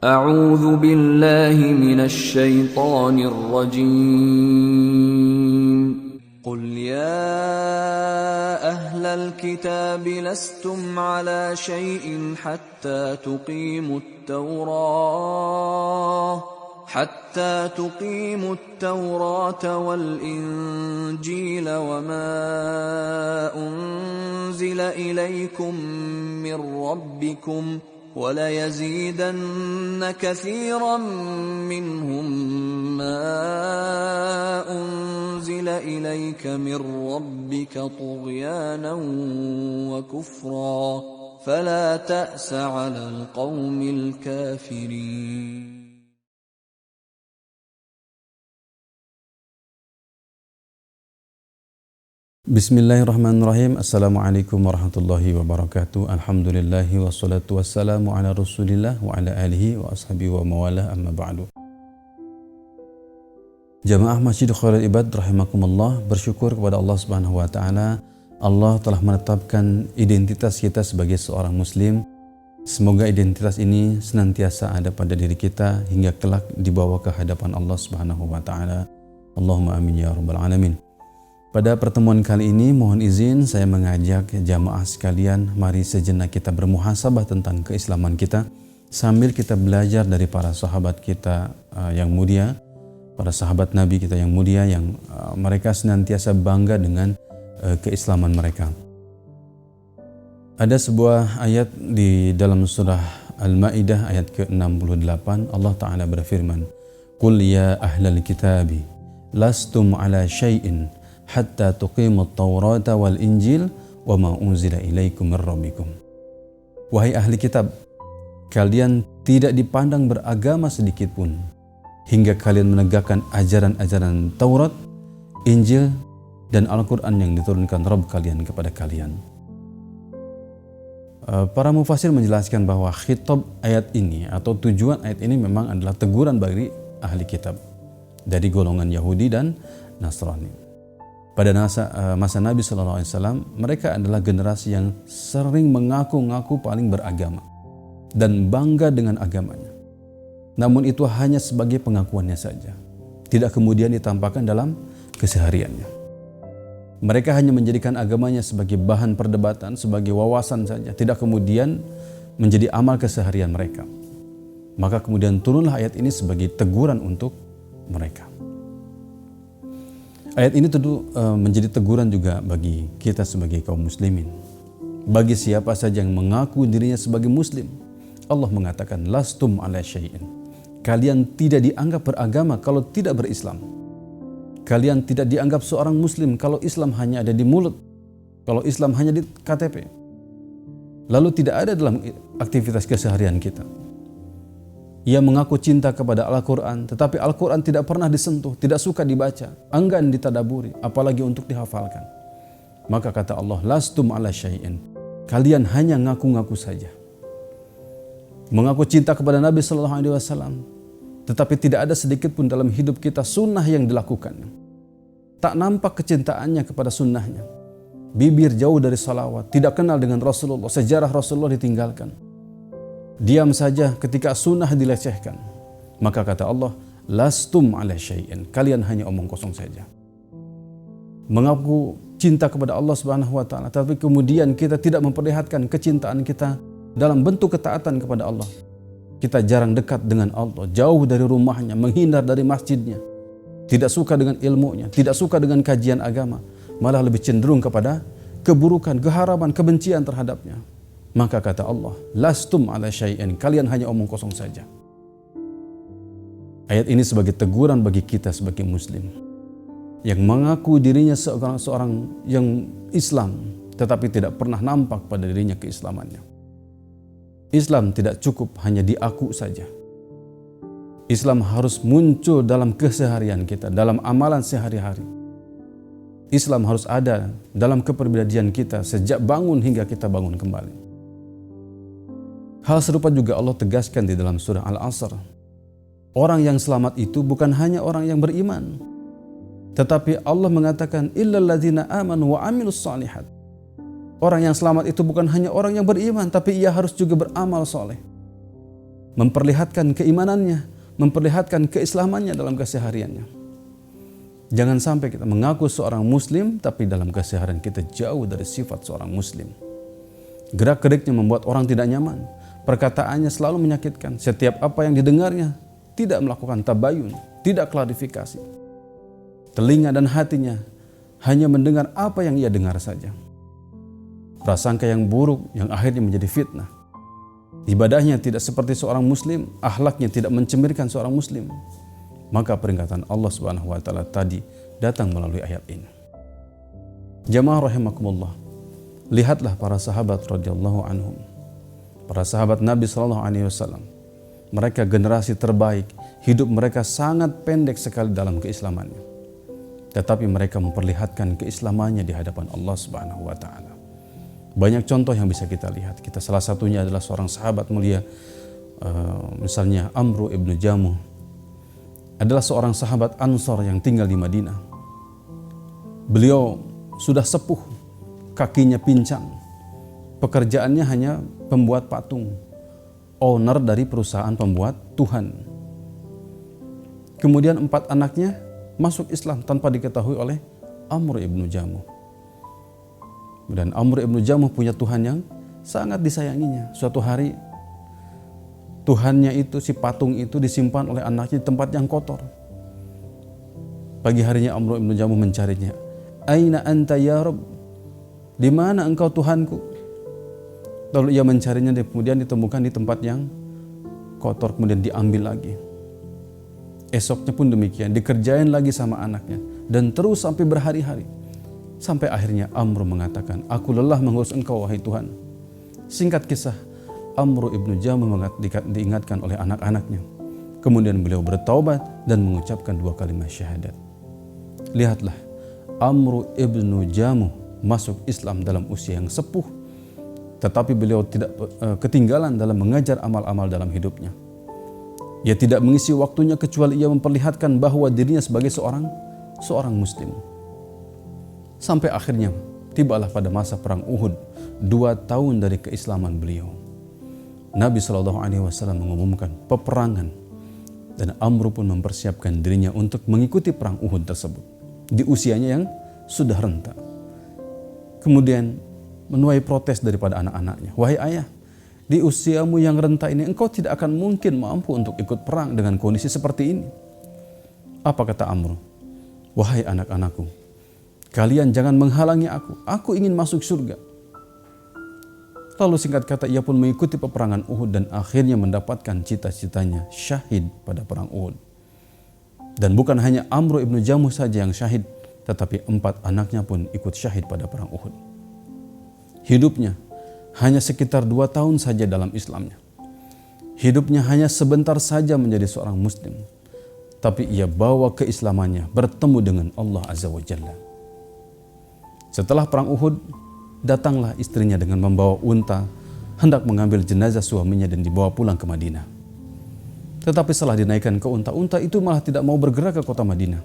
أعوذ بالله من الشيطان الرجيم قل يا أهل الكتاب لستم على شيء حتى تقيموا التوراة والإنجيل وما أنزل إليكم من ربكم وَلَيَزِيدَنَّ كَثِيرًا مِّنْهُم مَّا أُنزِلَ إِلَيْكَ مِن رَّبِّكَ طُغْيَانًا وَكُفْرًا فَلَا تَأْسَ عَلَى الْقَوْمِ الْكَافِرِينَ. Bismillahirrahmanirrahim. Assalamualaikum warahmatullahi wabarakatuh. Alhamdulillahi wassalatu wassalamu ala rasulillah wa ala alihi wa ashabihi wa mawalah amma ba'du. Jamaah Masjid Khairul Ibad rahimakumullah, bersyukur kepada Allah Subhanahu wa taala. Allah telah menetapkan identitas kita sebagai seorang muslim. Semoga identitas ini senantiasa ada pada diri kita hingga kelak dibawa ke hadapan Allah Subhanahu wa taala. Allahumma amin ya rabbal alamin. Pada pertemuan kali ini mohon izin saya mengajak jamaah sekalian, mari sejenak kita bermuhasabah tentang keislaman kita sambil kita belajar dari para sahabat kita yang mulia, para sahabat Nabi kita yang mulia yang mereka senantiasa bangga dengan keislaman mereka. Ada sebuah ayat di dalam surah Al-Maidah ayat ke-68, Allah Ta'ala berfirman, "Qul ya ahlal kitabi lastum ala syai'in hatta tuqimut taurata wal injil wa ma unzila ilaikum mir rabbikum." Wahai ahli kitab, kalian tidak dipandang beragama sedikit pun hingga kalian menegakkan ajaran-ajaran Taurat, Injil dan Al-Quran yang diturunkan Rabb kalian kepada kalian. Para mufasir menjelaskan bahwa khitab ayat ini atau tujuan ayat ini memang adalah teguran bagi ahli kitab dari golongan Yahudi dan Nasrani. Pada masa Nabi SAW, mereka adalah generasi yang sering mengaku-ngaku paling beragama dan bangga dengan agamanya. Namun itu hanya sebagai pengakuannya saja, tidak kemudian ditampakkan dalam kesehariannya. Mereka hanya menjadikan agamanya sebagai bahan perdebatan, sebagai wawasan saja, tidak kemudian menjadi amal keseharian mereka. Maka kemudian turunlah ayat ini sebagai teguran untuk mereka. Ayat ini tentu menjadi teguran juga bagi kita sebagai kaum muslimin. Bagi siapa saja yang mengaku dirinya sebagai muslim, Allah mengatakan lastum ala syai'in. Kalian tidak dianggap beragama kalau tidak berislam. Kalian tidak dianggap seorang muslim kalau Islam hanya ada di mulut, kalau Islam hanya di KTP. Lalu tidak ada dalam aktivitas keseharian kita. Ia mengaku cinta kepada Al-Quran, tetapi Al-Quran tidak pernah disentuh, tidak suka dibaca, enggan ditadaburi, apalagi untuk dihafalkan. Maka kata Allah, lastum ala syai'in. Kalian hanya ngaku-ngaku saja. Mengaku cinta kepada Nabi SAW, tetapi tidak ada sedikit pun dalam hidup kita sunnah yang dilakukan. Tak nampak kecintaannya kepada sunnahnya. Bibir jauh dari salawat, tidak kenal dengan Rasulullah, sejarah Rasulullah ditinggalkan. Diam saja ketika sunnah dilecehkan. Maka kata Allah, lastum ala syai'in. Kalian hanya omong kosong saja. Mengaku cinta kepada Allah Subhanahu wa taala, tapi kemudian kita tidak memperlihatkan kecintaan kita dalam bentuk ketaatan kepada Allah. Kita jarang dekat dengan Allah, jauh dari rumahnya, menghindar dari masjidnya, tidak suka dengan ilmunya, tidak suka dengan kajian agama, malah lebih cenderung kepada keburukan, keharaman, kebencian terhadapnya. Maka kata Allah, lastum ala syai'in, kalian hanya omong kosong saja. Ayat ini sebagai teguran bagi kita sebagai muslim yang mengaku dirinya seorang yang Islam, tetapi tidak pernah nampak pada dirinya keislamannya. Islam tidak cukup hanya diaku saja. Islam harus muncul dalam keseharian kita, dalam amalan sehari-hari. Islam harus ada dalam kepribadian kita sejak bangun hingga kita bangun kembali. Hal serupa juga Allah tegaskan di dalam surah Al-Asr. Orang yang selamat itu bukan hanya orang yang beriman, tetapi Allah mengatakan illal ladzina amanu wa amilus shalihat. Orang yang selamat itu bukan hanya orang yang beriman, tapi ia harus juga beramal soleh. memperlihatkan keimanannya, memperlihatkan keislamannya dalam kesehariannya. Jangan sampai kita mengaku seorang muslim tapi dalam keseharian kita jauh dari sifat seorang muslim. Gerak-geriknya membuat orang tidak nyaman, perkataannya selalu menyakitkan, setiap apa yang didengarnya tidak melakukan tabayun, tidak klarifikasi. Telinga dan hatinya hanya mendengar apa yang ia dengar saja. Prasangka yang buruk yang akhirnya menjadi fitnah. Ibadahnya tidak seperti seorang muslim, akhlaknya tidak mencemirkan seorang muslim. Maka peringatan Allah Subhanahu wa taala tadi datang melalui ayat ini. Jamaah rahimakumullah. Lihatlah para sahabat radhiyallahu anhum. Para sahabat Nabi sallallahu alaihi wasallam. Mereka generasi terbaik, hidup mereka sangat pendek sekali dalam keislamannya. Tetapi mereka memperlihatkan keislamannya di hadapan Allah Subhanahu wa taala. Banyak contoh yang bisa kita lihat. Kita salah satunya adalah seorang sahabat mulia, misalnya Amru ibnu Jamuh, adalah seorang sahabat Ansor yang tinggal di Madinah. Beliau sudah sepuh, kakinya pincang, pekerjaannya hanya pembuat patung, owner dari perusahaan pembuat Tuhan. Kemudian 4 anaknya masuk Islam tanpa diketahui oleh Amr ibnu Jamuh. Dan Amr ibnu Jamuh punya Tuhan yang sangat disayanginya. Suatu hari Tuhannya itu, si patung itu disimpan oleh anaknya di tempat yang kotor. Pagi harinya Amr ibnu Jamuh mencarinya. Aina anta ya Rabb? Di mana engkau Tuhanku? Lalu ia mencarinya, kemudian ditemukan di tempat yang kotor, kemudian diambil lagi. Esoknya pun demikian, dikerjain lagi sama anaknya, dan terus sampai berhari-hari. Sampai akhirnya Amr mengatakan, aku lelah mengurus engkau wahai Tuhan. Singkat kisah, Amr ibnu Jamuh diingatkan oleh anak-anaknya. Kemudian beliau bertaubat dan mengucapkan 2 kalimat syahadat. Lihatlah, Amr ibnu Jamuh masuk Islam dalam usia yang sepuh, tetapi beliau tidak ketinggalan dalam mengajar amal-amal dalam hidupnya. Ia tidak mengisi waktunya kecuali ia memperlihatkan bahwa dirinya sebagai seorang muslim. Sampai akhirnya tibalah pada masa perang Uhud, 2 tahun dari keislaman beliau. Nabi SAW mengumumkan peperangan dan Amr pun mempersiapkan dirinya untuk mengikuti perang Uhud tersebut di usianya yang sudah renta. Kemudian menuai protes daripada anak-anaknya. Wahai ayah, di usiamu yang renta ini engkau tidak akan mungkin mampu untuk ikut perang dengan kondisi seperti ini. Apa kata Amr? Wahai anak-anakku, kalian jangan menghalangi aku ingin masuk surga. Lalu singkat kata ia pun mengikuti peperangan Uhud dan akhirnya mendapatkan cita-citanya, syahid pada perang Uhud. Dan bukan hanya Amr ibnu Jamuh saja yang syahid, tetapi 4 anaknya pun ikut syahid pada perang Uhud. Hidupnya hanya sekitar 2 tahun saja dalam Islamnya. Hidupnya hanya sebentar saja menjadi seorang muslim. Tapi ia bawa keislamannya bertemu dengan Allah Azza wa Jalla. Setelah perang Uhud, datanglah istrinya dengan membawa unta, hendak mengambil jenazah suaminya dan dibawa pulang ke Madinah. Tetapi setelah dinaikkan ke unta itu malah tidak mau bergerak ke kota Madinah.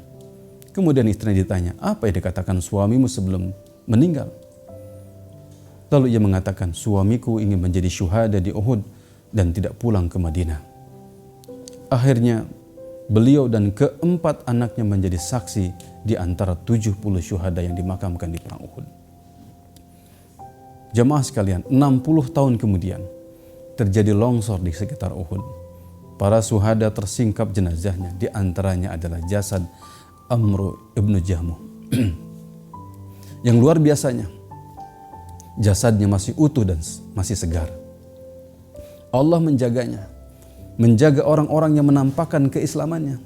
Kemudian istrinya ditanya, apa yang dikatakan suamimu sebelum meninggal? Lalu ia mengatakan, suamiku ingin menjadi syuhada di Uhud dan tidak pulang ke Madinah. Akhirnya beliau dan ke-4 anaknya menjadi saksi di antara 70 syuhada yang dimakamkan di perang Uhud. Jamaah sekalian, 60 tahun kemudian terjadi longsor di sekitar Uhud. Para syuhada tersingkap jenazahnya, di antaranya adalah jasad Amr ibnu Jamuh. Yang luar biasanya, jasadnya masih utuh dan masih segar. Allah menjaganya, menjaga orang-orang yang menampakkan keislamannya.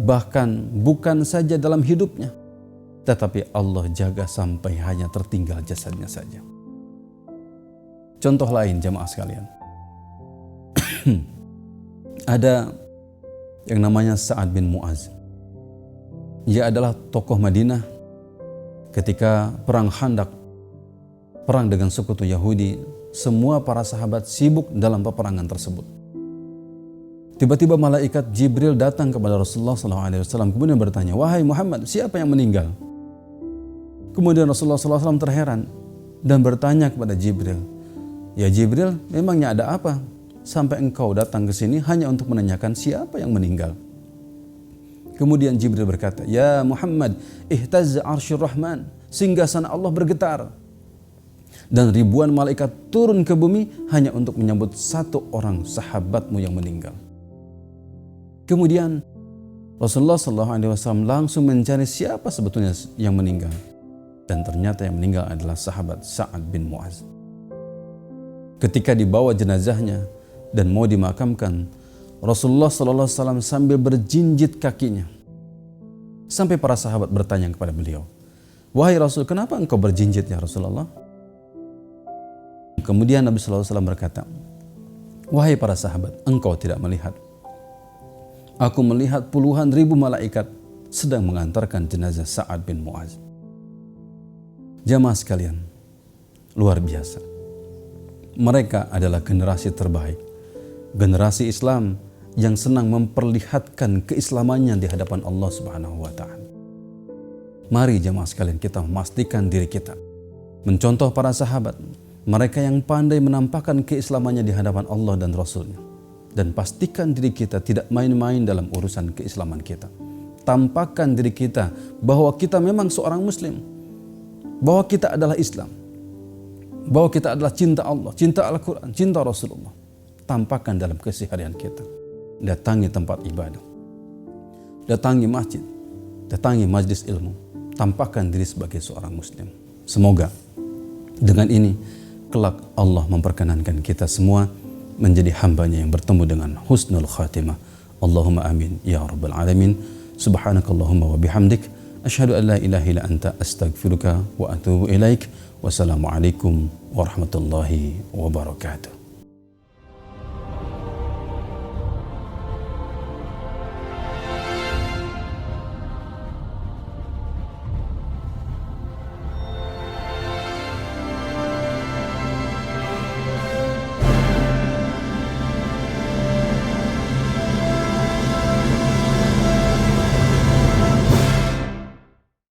Bahkan bukan saja dalam hidupnya, tetapi Allah jaga sampai hanya tertinggal jasadnya saja. Contoh lain jamaah sekalian. Ada yang namanya Sa'ad bin Mu'az. Ia adalah tokoh Madinah ketika perang Khandaq, perang dengan sekutu Yahudi. Semua para sahabat sibuk dalam peperangan tersebut. Tiba-tiba malaikat Jibril datang kepada Rasulullah SAW kemudian bertanya, wahai Muhammad, siapa yang meninggal? Kemudian Rasulullah SAW terheran dan bertanya kepada Jibril, ya Jibril, memangnya ada apa? sampai engkau datang ke sini hanya untuk menanyakan siapa yang meninggal. Kemudian Jibril berkata, ya Muhammad, ihtazza arsyur rahman, singgasana Allah bergetar. Dan ribuan malaikat turun ke bumi hanya untuk menyambut satu orang sahabatmu yang meninggal. Kemudian Rasulullah SAW langsung mencari siapa sebetulnya yang meninggal. Dan ternyata yang meninggal adalah sahabat Sa'ad bin Mu'az. Ketika dibawa jenazahnya dan mau dimakamkan, Rasulullah SAW sambil berjinjit kakinya. Sampai para sahabat bertanya kepada beliau, wahai Rasul, kenapa engkau berjinjit ya Rasulullah? Kemudian Nabi SAW berkata, wahai para sahabat, engkau tidak melihat? Aku melihat puluhan ribu malaikat sedang mengantarkan jenazah Sa'ad bin Mu'az. Jamaah sekalian, luar biasa. Mereka adalah generasi terbaik, generasi Islam yang senang memperlihatkan keislamannya di hadapan Allah Subhanahu wa Ta'ala. Mari jemaah sekalian, kita memastikan diri kita mencontoh para sahabat, mereka yang pandai menampakkan keislamannya di hadapan Allah dan Rasulnya. Dan pastikan diri kita tidak main-main dalam urusan keislaman kita. Tampakkan diri kita bahwa kita memang seorang Muslim, bahwa kita adalah Islam, bahwa kita adalah cinta Allah, cinta Al-Quran, cinta Rasulullah. Tampakkan dalam keseharian kita. Datangi tempat ibadah, datangi masjid, datangi majlis ilmu, tampakkan diri sebagai seorang Muslim. Semoga dengan ini kelak Allah memperkenankan kita semua menjadi hambanya yang bertemu dengan husnul khatimah. Allahumma amin ya rabbal alamin. Subhanakallahumma wa bihamdik, asyhadu an la ilaha illa anta, astaghfiruka wa atubu ilaik. Wassalamualaikum warahmatullahi wabarakatuh.